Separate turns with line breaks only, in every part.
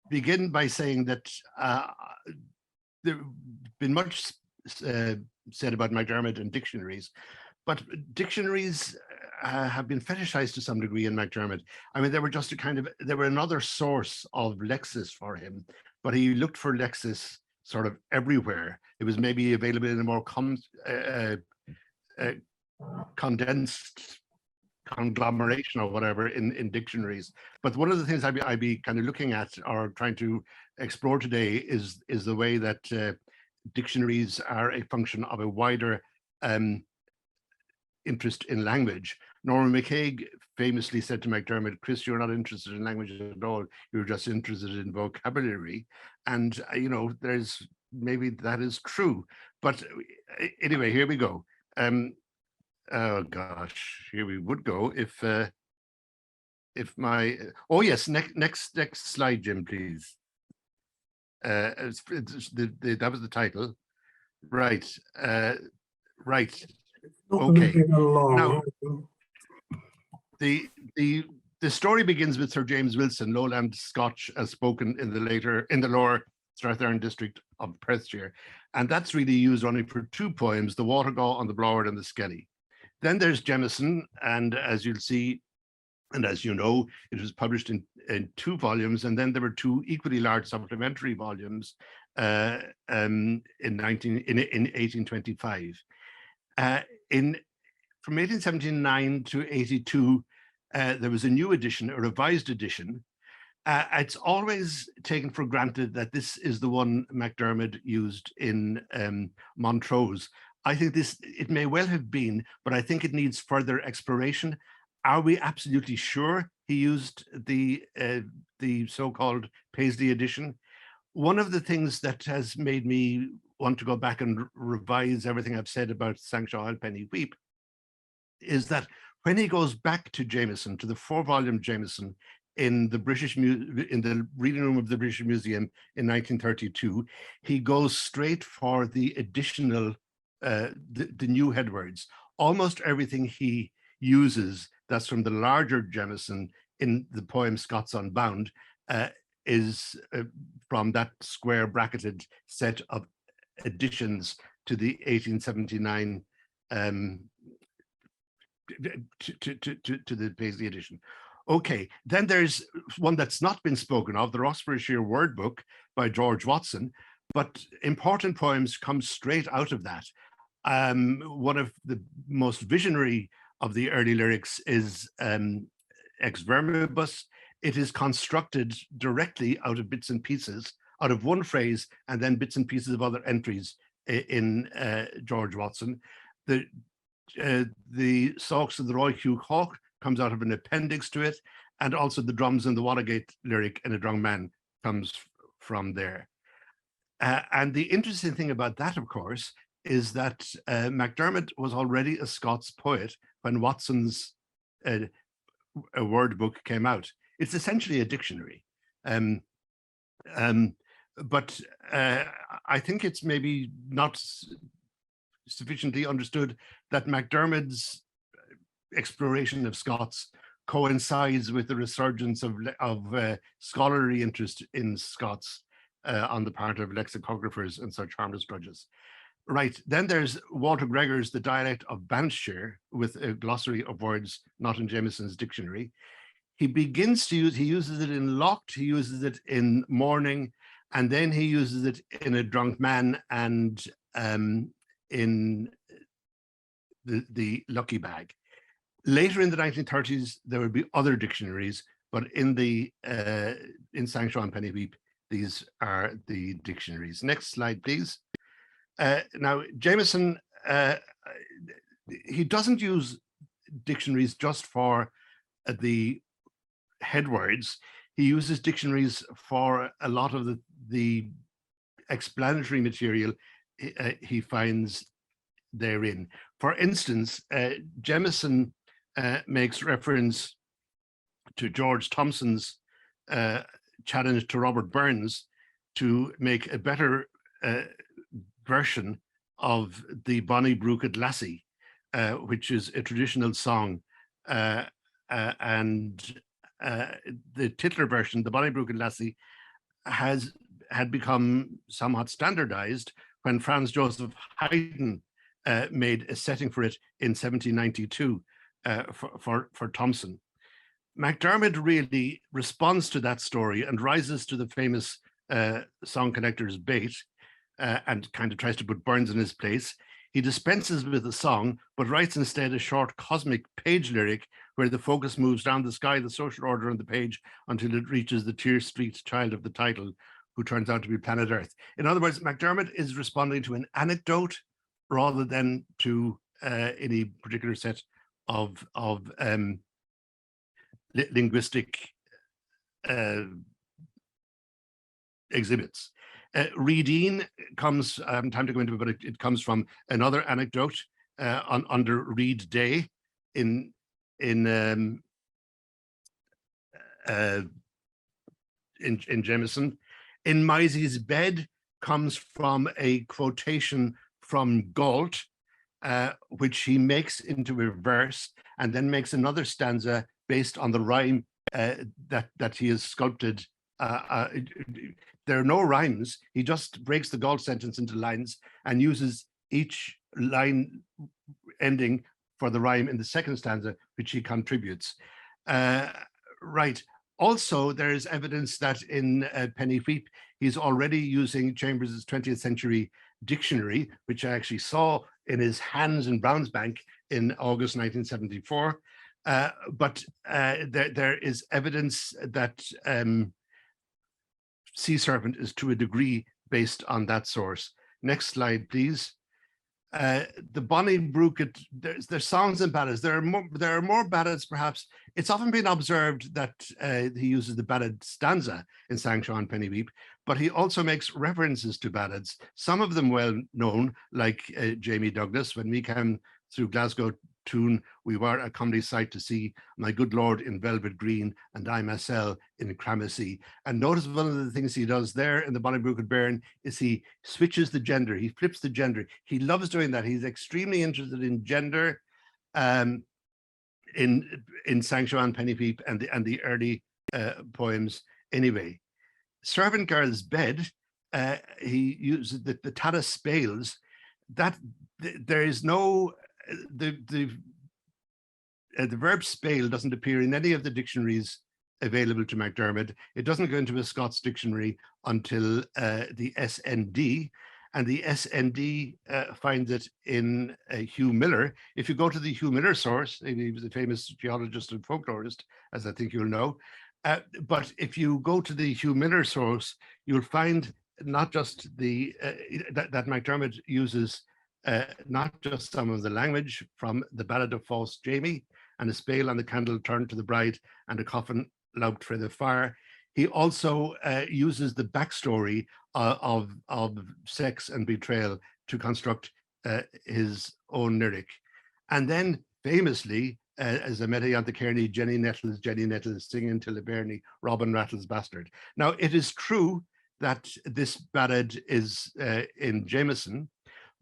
begin by saying that there's been much said about MacDermid and dictionaries, but dictionaries have been fetishized to some degree in MacDermid. I mean, they were just they were another source of lexis for him, but he looked for lexis sort of everywhere. It was maybe available in a more condensed conglomeration or whatever in dictionaries. But one of the things I'd be kind of looking at or trying to explore today is the way that dictionaries are a function of a wider interest in language. Norman McCaig famously said to MacDermid, "Chris, you're not interested in language at all. You're just interested in vocabulary." And there's maybe that is true. But anyway, here we go. Oh gosh, here we would go if my yes, next slide, Jim, please. That was the title, right? Right. Okay. Now, the story begins with Sir James Wilson, Lowland Scotch, as spoken in the lower Strathearn district of Perthshire, and that's really used only for two poems: the Watergaw on the Bloward and the Skelly. Then there's Jemison, and as you'll see, and as you know, it was published in two volumes, and then there were two equally large supplementary volumes in 1825. From 1879 to 82, there was a new edition, a revised edition. It's always taken for granted that this is the one MacDermid used in Montrose. I think it may well have been, but I think it needs further exploration. Are we absolutely sure he used the so-called Paisley edition? One of the things that has made me want to go back and revise everything I've said about Sangshaw and Penny Wheep is that when he goes back to Jameson, to the 4-volume Jameson in the reading room of the British Museum in 1932, he goes straight for the additional the new headwords. Almost everything he uses that's from the larger Jameson in the poem Scots Unbound is from that square bracketed set of additions to the 1879 to the Paisley edition. Okay, then there's one that's not been spoken of, the Roxburghshire Word Book by George Watson, but important poems come straight out of that. One of the most visionary of the early lyrics is Ex Verbibus. It is constructed directly out of bits and pieces, out of one phrase, and then bits and pieces of other entries in George Watson. The Sawks of the Roy Hugh Hawk comes out of an appendix to it, and also the Drums in the Watergate lyric in A Drunk Man comes from there. And the interesting thing about that, of course, is that MacDermid was already a Scots poet when Watson's a word book came out. It's essentially a dictionary. But I think it's maybe not sufficiently understood that MacDermid's exploration of Scots coincides with the resurgence of scholarly interest in Scots on the part of lexicographers and such harmless drudges. Right, then there's Walter Gregor's The Dialect of Banffshire with a glossary of words not in Jameson's dictionary. He begins to he uses it in Locked, he uses it in Morning, and then he uses it in A Drunk Man and in the Lucky Bag. Later in the 1930s, there would be other dictionaries, but in Sangshaw and Penny Wheep, these are the dictionaries. Next slide, please. Now, Jameson, he doesn't use dictionaries just for the headwords. He uses dictionaries for a lot of the explanatory material he finds therein. For instance, Jameson makes reference to George Thompson's challenge to Robert Burns to make a better version of the Bonnie Brooked Lassie, which is a traditional song, and the titular version, the Bonnie Brooked Lassie, had become somewhat standardized when Franz Joseph Haydn made a setting for it in 1792 for Thomson. MacDermid really responds to that story and rises to the famous song connector's bait and kind of tries to put Burns in his place. He dispenses with the song, but writes instead a short cosmic page lyric where the focus moves down the sky, the social order on the page, until it reaches the Tear Street child of the title, who turns out to be planet Earth. In other words, MacDermid is responding to an anecdote rather than to any particular set of linguistic exhibits. Reading comes, time to go into it, but it comes from another anecdote under Reed Day in Jameson. In Mysie's Bed comes from a quotation from Galt, which he makes into a verse and then makes another stanza based on the rhyme that he has sculpted. There are no rhymes. He just breaks the Galt sentence into lines and uses each line ending for the rhyme in the second stanza, which he contributes. Right. Also, there is evidence that in Penny Wheep, he's already using Chambers' 20th century dictionary, which I actually saw in his hands in Brownsbank in August 1974. But there is evidence that Sea Serpent is to a degree based on that source. Next slide, please. The Bonnie Brookett, there's songs and ballads. There are more ballads, perhaps. It's often been observed that he uses the ballad stanza in Sangshaw and Penny Wheep, but he also makes references to ballads, some of them well known, like Jamie Douglas, when we came through Glasgow tune, we were a comedy sight to see, my good lord in velvet green, and I myself in Cramacy. And notice one of the things he does there in the Bonnie Brookett Bairn is he switches the gender, he flips the gender. He loves doing that. He's extremely interested in gender in Sangshaw and Penny Wheep and the early poems anyway. Servant Girl's Bed, he uses the Talis Spales, that there is no, the verb spale doesn't appear in any of the dictionaries available to MacDermid. It doesn't go into a Scots dictionary until the SND, and the SND finds it in Hugh Miller. If you go to the Hugh Miller source, he was a famous geologist and folklorist, as I think you'll know. But if you go to the Hugh Miller source, you'll find not just the that MacDermid uses not just some of the language from the Ballad of False Jamie, and a spale and the candle turned to the bride, and a coffin louped for the fire. He also uses the backstory of sex and betrayal to construct his own lyric. And then famously, as a Meta Kearney, Jenny Nettles singing till the Bernie, Robin Rattles bastard. Now, it is true that this ballad is in Jameson,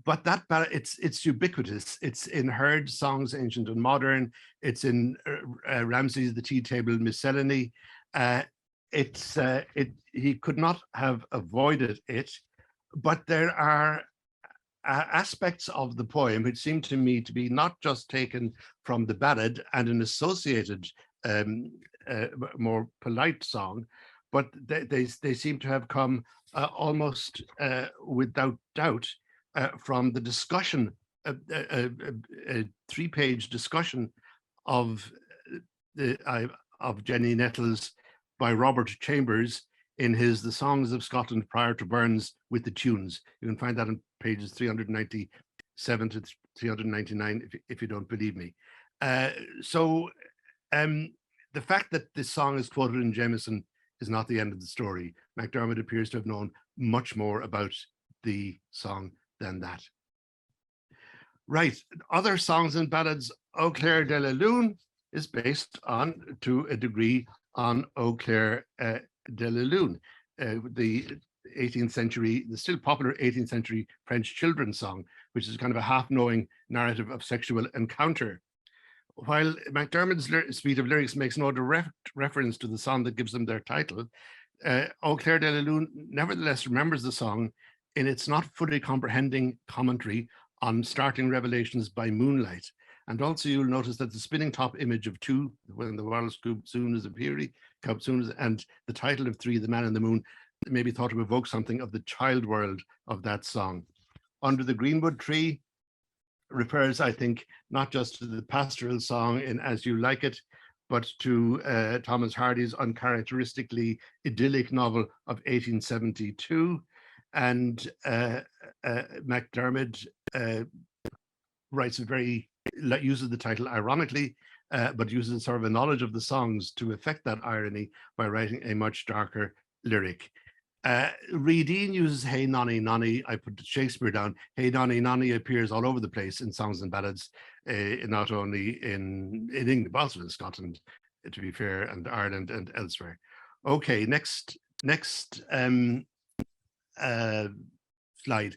but that ballad, it's ubiquitous. It's in Heard Songs, Ancient and Modern. It's in Ramsay's The Tea Table Miscellany. He could not have avoided it, but there are aspects of the poem which seem to me to be not just taken from the ballad and an associated more polite song, but they seem to have come almost without doubt from the discussion, a three-page discussion of Jenny Nettles by Robert Chambers in his The Songs of Scotland Prior to Burns with the Tunes. You can find that on pages 397 to 399 if you don't believe me. The fact that this song is quoted in Jameson is not the end of the story. MacDermid appears to have known much more about the song than that. Right, other songs and ballads. Eau Claire de la Lune is based on, to a degree, on Eau Claire de la Lune, the 18th century, the still popular 18th century French children's song, which is kind of a half-knowing narrative of sexual encounter. While MacDermid's suite of lyrics makes no direct reference to the song that gives them their title, Eau Claire de la Lune nevertheless remembers the song in its not fully comprehending commentary on starting revelations by moonlight. And also you'll notice that the spinning top image of 2, when the world soon is appearing, and the title of 3, The Man in the Moon, may be thought to evoke something of the child world of that song. Under the Greenwood Tree refers, I think, not just to the pastoral song in As You Like It, but to Thomas Hardy's uncharacteristically idyllic novel of 1872. And MacDermid writes uses the title ironically, but uses sort of a knowledge of the songs to effect that irony by writing a much darker lyric. Readeen uses Hey Nonny Nonny. I put Shakespeare down. Hey Nonny Nonny appears all over the place in songs and ballads, not only in England, but also in Scotland, to be fair, and Ireland and elsewhere. Okay, next slide.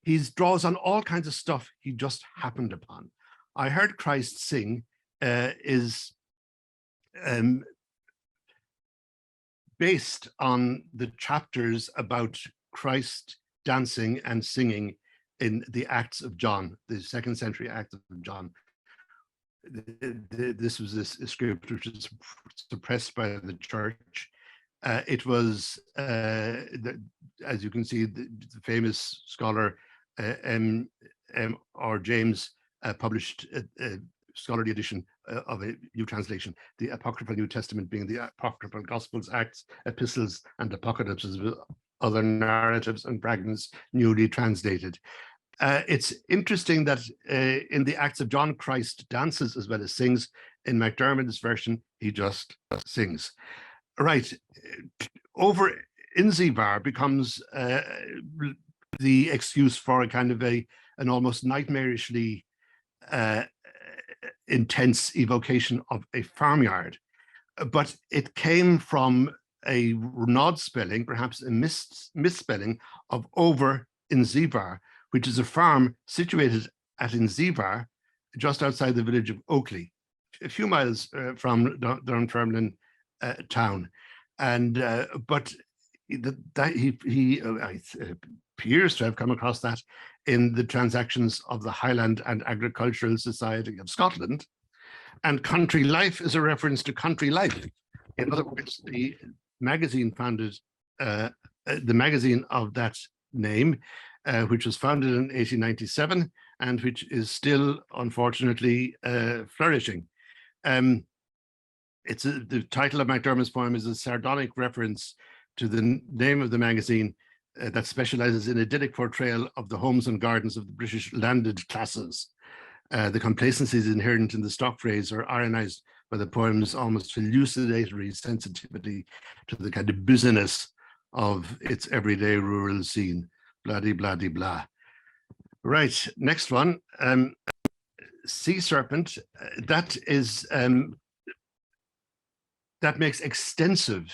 He draws on all kinds of stuff he just happened upon. I Heard Christ Sing is based on the chapters about Christ dancing and singing in the Acts of John, the 2nd century Acts of John. This was a script which was suppressed by the church. It was, as you can see, the famous scholar M.R. James published a scholarly edition of a new translation, the Apocryphal New Testament being the Apocryphal Gospels, Acts, Epistles, and Apocalypses, with other narratives and fragments newly translated. It's interesting that in the Acts of John, Christ dances as well as sings. In MacDermid's version, he just sings. Right, over Inzivar becomes the excuse for a kind of an almost nightmarishly intense evocation of a farmyard, but it came from a nod spelling, perhaps a misspelling of over Inzivar, which is a farm situated at Inzivar, just outside the village of Oakley, a few miles from Dunfermline town. And but he appears to have come across that in the transactions of the Highland and Agricultural Society of Scotland. And Country Life is a reference to country life. In other words, the magazine founded, the magazine of that name, which was founded in 1897 and which is still, unfortunately, flourishing. The title of MacDermid's poem is a sardonic reference to the name of the magazine that specializes in idyllic portrayal of the homes and gardens of the British landed classes. The complacencies inherent in the stock phrase are ironized by the poem's almost elucidatory sensitivity to the kind of busyness of its everyday rural scene. Bloody, bloody, blah. Right, next one. Sea Serpent, that is, that makes extensive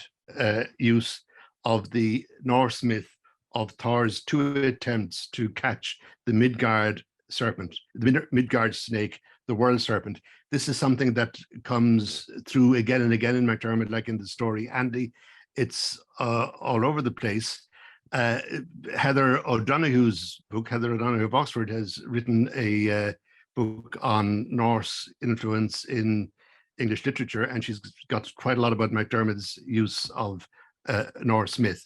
use of the Norse myth of Thor's 2 attempts to catch the Midgard serpent, the Midgard snake, the world serpent. This is something that comes through again and again in MacDermid, like in the story Andy. It's all over the place. Heather O'Donoghue's book, Heather O'Donoghue of Oxford, has written a book on Norse influence in English literature, and she's got quite a lot about MacDermid's use of Norse myth.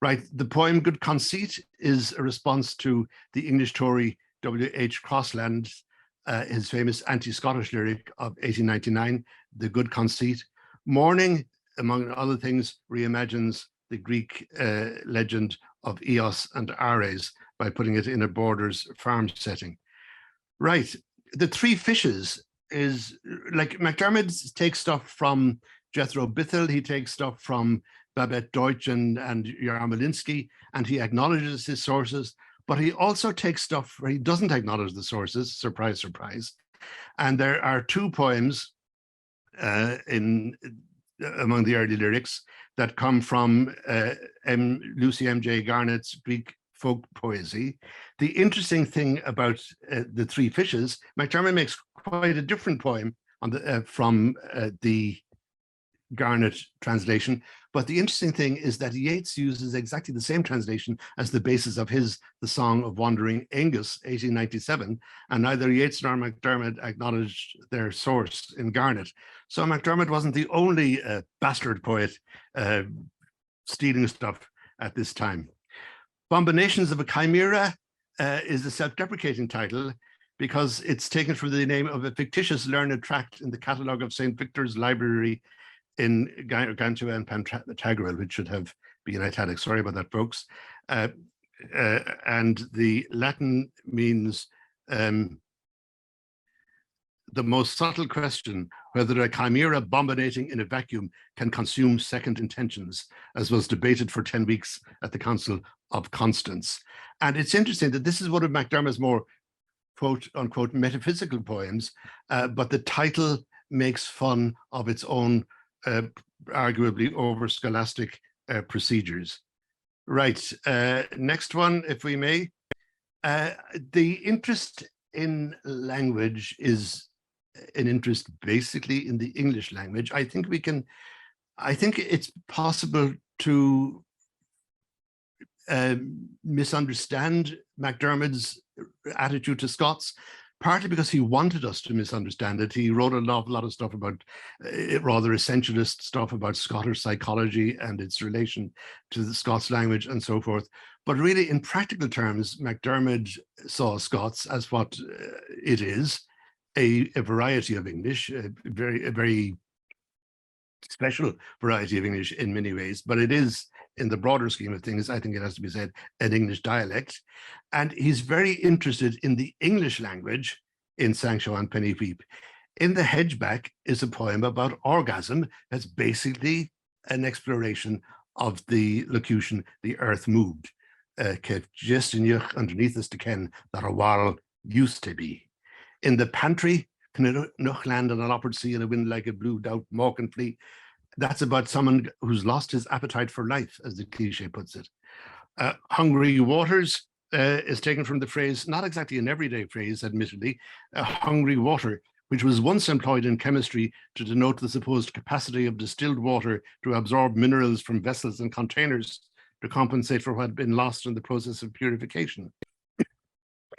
Right, the poem Good Conceit is a response to the English Tory W.H. Crossland, his famous anti-Scottish lyric of 1899, The Good Conceit. Morning, among other things, reimagines the Greek legend of Eos and Ares by putting it in a Borders farm setting. Right, the Three Fishes is, like, MacDermid takes stuff from Jethro Bithell, he takes stuff from Babette Deutsch and Yarmolinsky, and he acknowledges his sources, but he also takes stuff where he doesn't acknowledge the sources, surprise, surprise. And there are 2 poems among the early lyrics that come from Lucy M.J. Garnett's Greek folk poesy. The interesting thing about the Three Fishes, MacDermid makes quite a different poem on the, from the Garnet translation. But the interesting thing is that Yeats uses exactly the same translation as the basis of The Song of Wandering Aengus, 1897, and neither Yeats nor MacDermid acknowledged their source in Garnet. So MacDermid wasn't the only bastard poet stealing stuff at this time. Bombinations of a Chimera is a self-deprecating title because it's taken from the name of a fictitious learned tract in the catalogue of St. Victor's Library in Gantua and Pantagruel, which should have been italics. Sorry about that, folks. And the Latin means the most subtle question, whether a chimera bombinating in a vacuum can consume second intentions, as was debated for 10 weeks at the Council of Constance. And it's interesting that this is one of MacDermid's more quote unquote metaphysical poems, but the title makes fun of its own arguably over scholastic procedures. Right, next one, if we may. The interest in language is an interest basically in the English language. I think it's possible to misunderstand MacDermid's attitude to Scots, partly because he wanted us to misunderstand it. He wrote an awful lot of stuff about rather essentialist stuff about Scottish psychology and its relation to the Scots language and so forth. But really, in practical terms, MacDermid saw Scots as what it is, a variety of English, a very special variety of English in many ways, but it is, in the broader scheme of things, I think it has to be said, an English dialect. And he's very interested in the English language in Sangshaw and Penny Wheep. In The Hedgeback is a poem about orgasm that's basically an exploration of the locution, the earth moved. Just underneath us to ken that a while used to be. In The Pantry, Knoch land on an upward sea and a wind like a blue doubt mock and flee. That's about someone who's lost his appetite for life, as the cliche puts it. Hungry waters is taken from the phrase, not exactly an everyday phrase, admittedly, hungry water, which was once employed in chemistry to denote the supposed capacity of distilled water to absorb minerals from vessels and containers to compensate for what had been lost in the process of purification.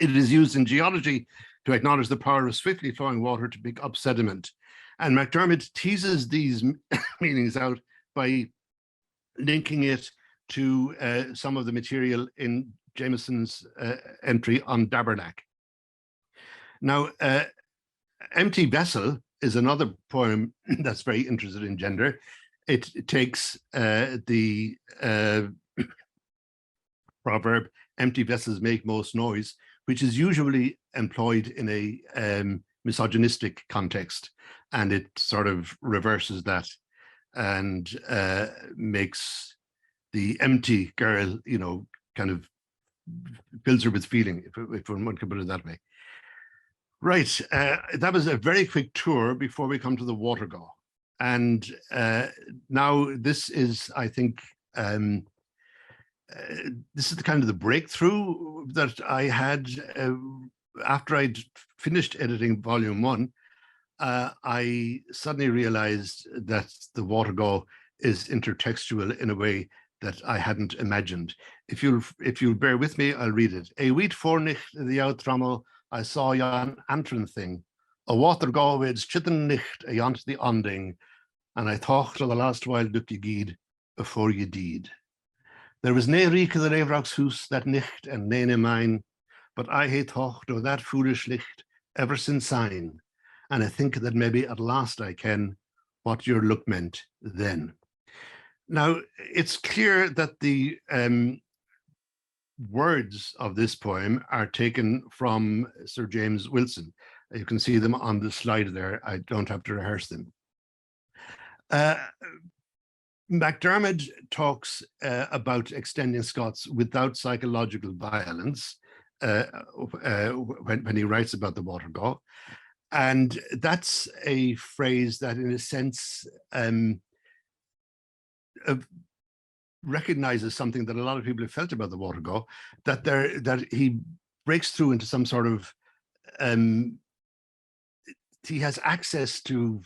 It is used in geology to acknowledge the power of swiftly flowing water to pick up sediment. And MacDermid teases these meanings out by linking it to some of the material in Jameson's entry on Dabernack. Now, Empty Vessel is another poem that's very interested in gender. It takes the proverb, empty vessels make most noise, which is usually employed in a misogynistic context, and it sort of reverses that and makes the empty girl, you know, kind of fills her with feeling, if one can put it that way. Right, that was a very quick tour before we come to the Watergaw. And now this is, I think, this is the kind of the breakthrough that I had after I'd finished editing volume 1. I suddenly realized that the Watergaw is intertextual in a way that I hadn't imagined. If you'll bear with me, I'll read it. A wheat fornich the outtrammel, I saw yon antrin thing. A Watergaw with Chitterin nicht a yont the onding, and I thought to the last while look ye gied before ye deed. There was nae reek of the Ravrocks house that nicht and nae mine, but I hae thought of that foolish licht ever since sign, and I think that maybe at last I ken what your look meant then. Now, it's clear that the words of this poem are taken from Sir James Wilson. You can see them on the slide there. I don't have to rehearse them. MacDermid talks about extending Scots without psychological violence when he writes about the Watergaw. And that's a phrase that, in a sense, recognizes something that a lot of people have felt about the Watergaw, that he breaks through into some sort of, he has access to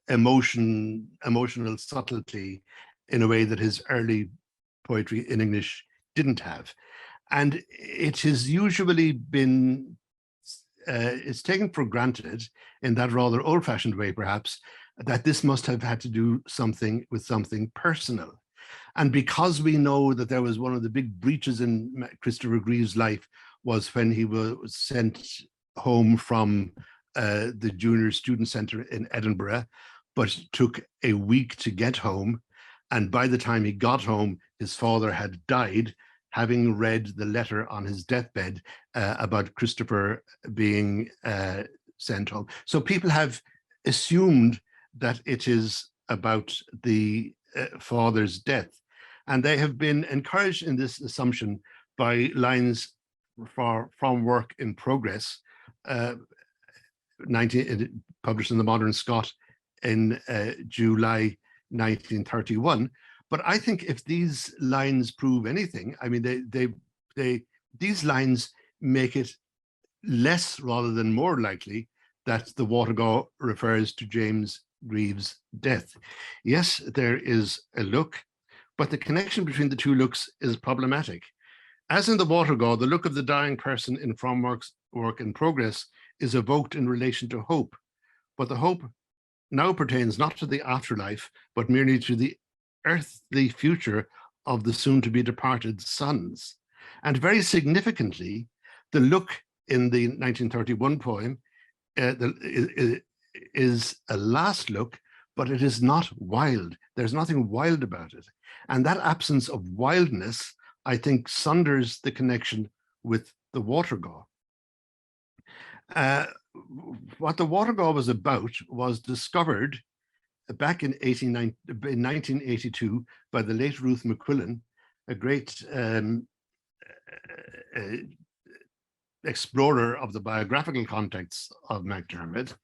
emotional subtlety in a way that his early poetry in English didn't have. And it has usually been, it's taken for granted in that rather old-fashioned way, perhaps, that this must have had to do something with something personal. And because we know that there was one of the big breaches in Christopher Greaves' life was when he was sent home from the Junior Student Centre in Edinburgh, but took a week to get home. And by the time he got home, his father had died, having read the letter on his deathbed about Christopher being sent home. So people have assumed that it is about the father's death. And they have been encouraged in this assumption by lines from Work in Progress, published in the Modern Scot in July 1931. But I think if these lines prove anything, I mean, these lines make it less rather than more likely that the Watergaw refers to James Greaves' death. Yes, there is a look, but the connection between the two looks is problematic. As in the Watergaw, the look of the dying person in From Work in Progress is evoked in relation to hope, but the hope now pertains not to the afterlife, but merely to the earthly future of the soon-to-be departed sons. And very significantly, the look in the 1931 poem is a last look, but it is not wild. There's nothing wild about it. And that absence of wildness, I think, sunders the connection with the Watergaw. What the Watergaw was about was discovered back in 1982 by the late Ruth McQuillan, a great explorer of the biographical context of MacDermid.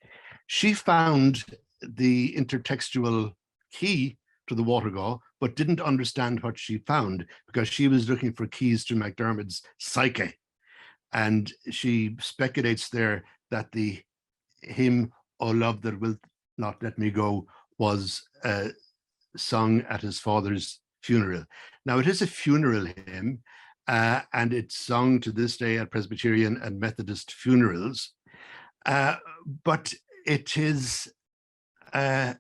She found the intertextual key to the Watergaw, but didn't understand what she found because she was looking for keys to MacDermid's psyche. And she speculates there that the hymn, "O Love That Wilt Not Let Me Go," was sung at his father's funeral. Now, it is a funeral hymn, and it's sung to this day at Presbyterian and Methodist funerals. But it is, I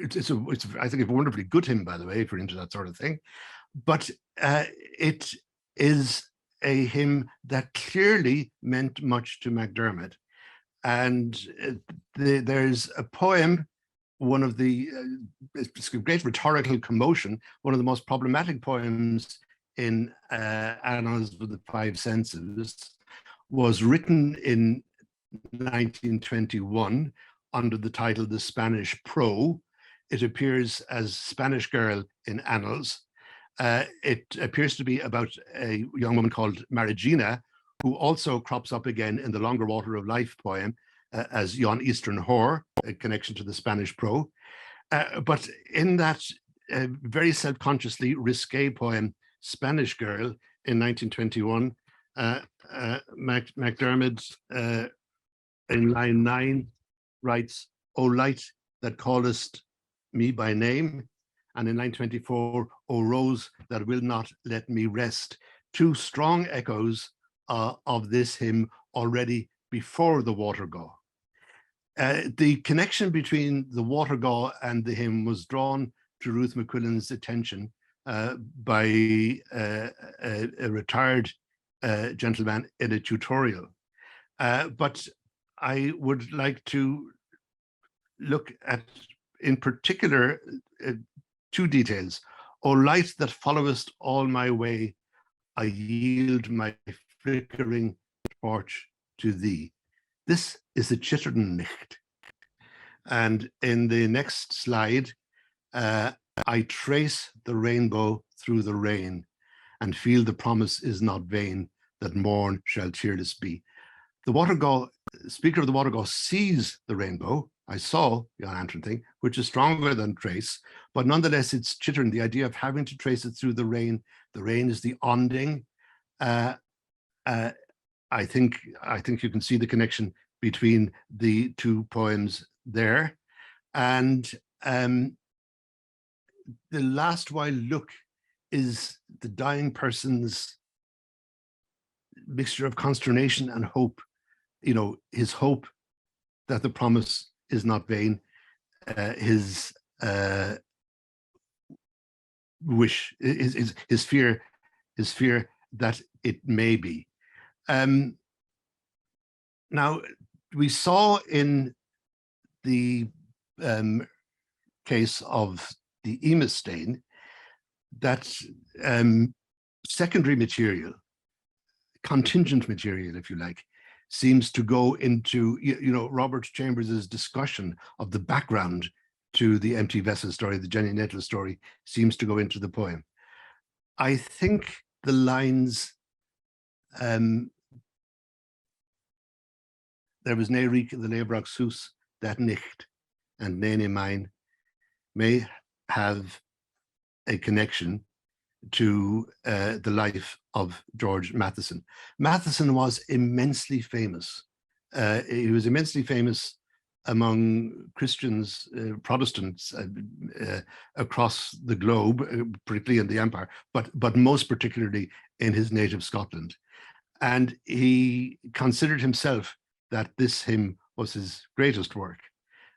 think, a wonderfully good hymn, by the way, if you're into that sort of thing. But it is a hymn that clearly meant much to MacDermid. And there's a poem, one of the it's a great rhetorical commotion, one of the most problematic poems in Annals of the Five Senses, was written in 1921 under the title The Spanish Pro. It appears as Spanish Girl in Annals. It appears to be about a young woman called Marigina, who also crops up again in the Longer Water of Life poem as Yon Eastern Whore, a connection to the Spanish Pro. But in that very self-consciously risque poem, Spanish Girl, in 1921, MacDermid, in line 9, writes, "O light that callest me by name," and in line 24, "O rose that will not let me rest." Two strong echoes of this hymn already before the Watergaw. The connection between the Watergaw and the hymn was drawn to Ruth McQuillan's attention by a retired gentleman in a tutorial. But I would like to look at, in particular, two details. "O light that followest all my way, I yield my flickering torch to thee." This is the Chitterin licht. And in the next slide, "I trace the rainbow through the rain and feel the promise is not vain that morn shall cheerless be." The Watergaw, speaker of the Watergaw, sees the rainbow. I saw the Antrim thing, which is stronger than trace, but nonetheless, it's Chitterin, the idea of having to trace it through the rain. The rain is the onding. I think you can see the connection between the two poems there. And the last while look is the dying person's mixture of consternation and hope. You know, his hope that the promise is not vain, his wish, his fear that it may be. Now, we saw in the case of the Eames stain that secondary material, contingent material, if you like, seems to go into, you know, Robert Chambers's discussion of the background to the empty vessel story, the Jenny Nettle story, seems to go into the poem. I think the lines, there was ne riek the Lebrach's Soos that nicht, and nene mine, may have a connection to the life of George Matheson. Matheson was immensely famous. He was immensely famous among Christians, Protestants across the globe, particularly in the Empire, but most particularly in his native Scotland. And he considered himself that this hymn was his greatest work.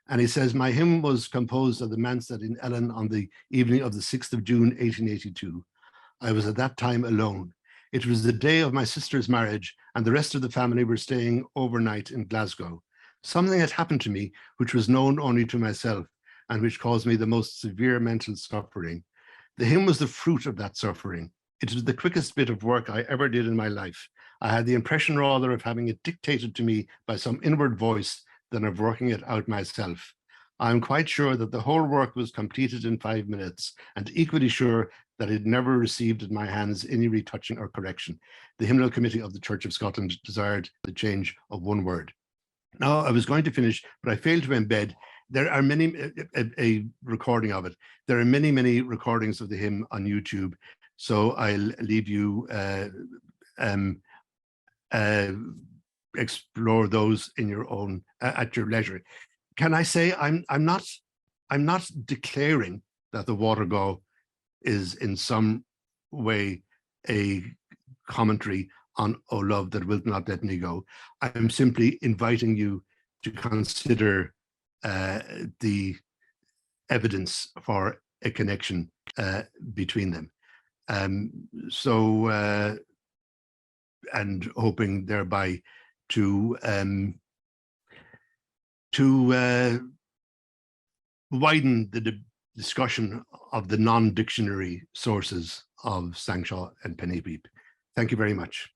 And he says, my hymn was composed at the Manstead in Ellen on the evening of the 6th of June, 1882. I was at that time alone. It was the day of my sister's marriage, and the rest of the family were staying overnight in Glasgow. Something had happened to me which was known only to myself, and which caused me the most severe mental suffering. The hymn was the fruit of that suffering. It was the quickest bit of work I ever did in my life. I had the impression rather of having it dictated to me by some inward voice than of working it out myself. I am quite sure that the whole work was completed in 5 minutes, and equally sure that it never received at my hands any retouching or correction. The Hymnal Committee of the Church of Scotland desired the change of one word. Now, I was going to finish, but I failed to embed. There are many, a recording of it. There are many, many recordings of the hymn on YouTube. So I'll leave you explore those in your own, at your leisure. Can I say I'm not declaring that the Watergall is in some way a commentary on "O love that wilt not let me go." I'm simply inviting you to consider the evidence for a connection between them. And hoping thereby to widen the discussion of the non-dictionary sources of Sangshaw and Penny Wheep. Thank you very much.